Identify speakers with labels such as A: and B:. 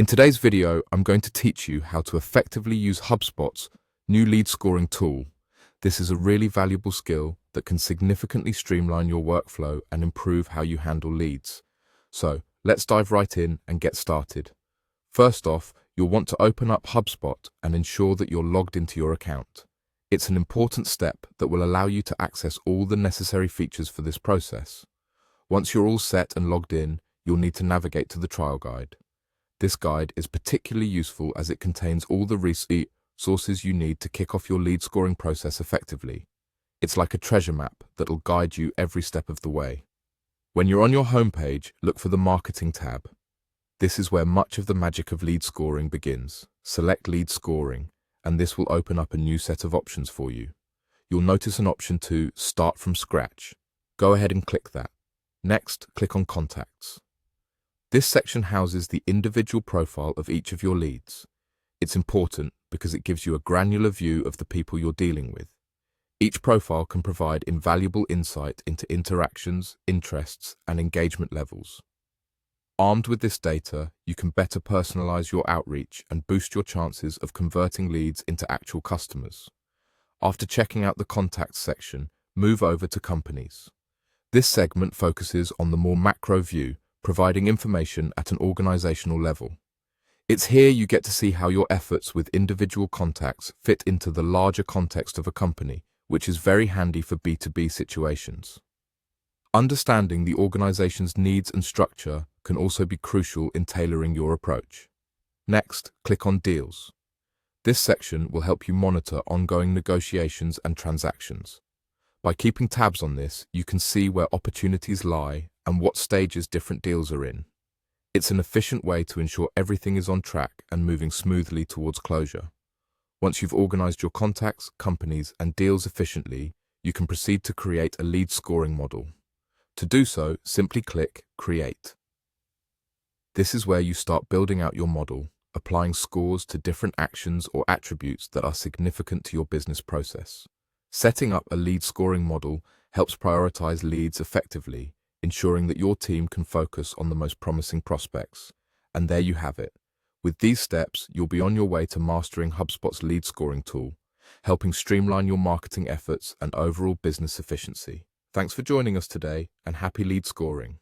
A: In today's video, I'm going to teach you how to effectively use HubSpot's new lead scoring tool. This is a really valuable skill that can significantly streamline your workflow and improve how you handle leads. So let's dive right in and get started. First off, you'll want to open up HubSpot and ensure that you're logged into your account. It's an important step that will allow you to access all the necessary features for this process. Once you're all set and logged in, you'll need to navigate to the trial guide. This guide is particularly useful as it contains all the resources you need to kick off your lead scoring process effectively. It's like a treasure map that'll guide you every step of the way. When you're on your homepage, look for the Marketing tab. This is where much of the magic of lead scoring begins. Select Lead Scoring, and this will open up a new set of options for you. You'll notice an option to Start from Scratch. Go ahead and click that. Next, click on Contacts. This section houses the individual profile of each of your leads. It's important because it gives you a granular view of the people you're dealing with. Each profile can provide invaluable insight into interactions, interests, and engagement levels. Armed with this data, you can better personalize your outreach and boost your chances of converting leads into actual customers. After checking out the Contacts section, move over to Companies. This segment focuses on the more macro view, providing information at an organizational level. It's here you get to see how your efforts with individual contacts fit into the larger context of a company, which is very handy for B2B situations. Understanding the organization's needs and structure can also be crucial in tailoring your approach. Next, click on Deals. This section will help you monitor ongoing negotiations and transactions. By keeping tabs on this, you can see where opportunities lie and what stages different deals are in. It's an efficient way to ensure everything is on track and moving smoothly towards closure. Once you've organized your contacts, companies, and deals efficiently, you can proceed to create a lead scoring model. To do so, simply click Create. This is where you start building out your model, applying scores to different actions or attributes that are significant to your business process. Setting up a lead scoring model helps prioritize leads effectively, ensuring that your team can focus on the most promising prospects. And there you have it. With these steps, you'll be on your way to mastering HubSpot's lead scoring tool, helping streamline your marketing efforts and overall business efficiency. Thanks for joining us today, and happy lead scoring.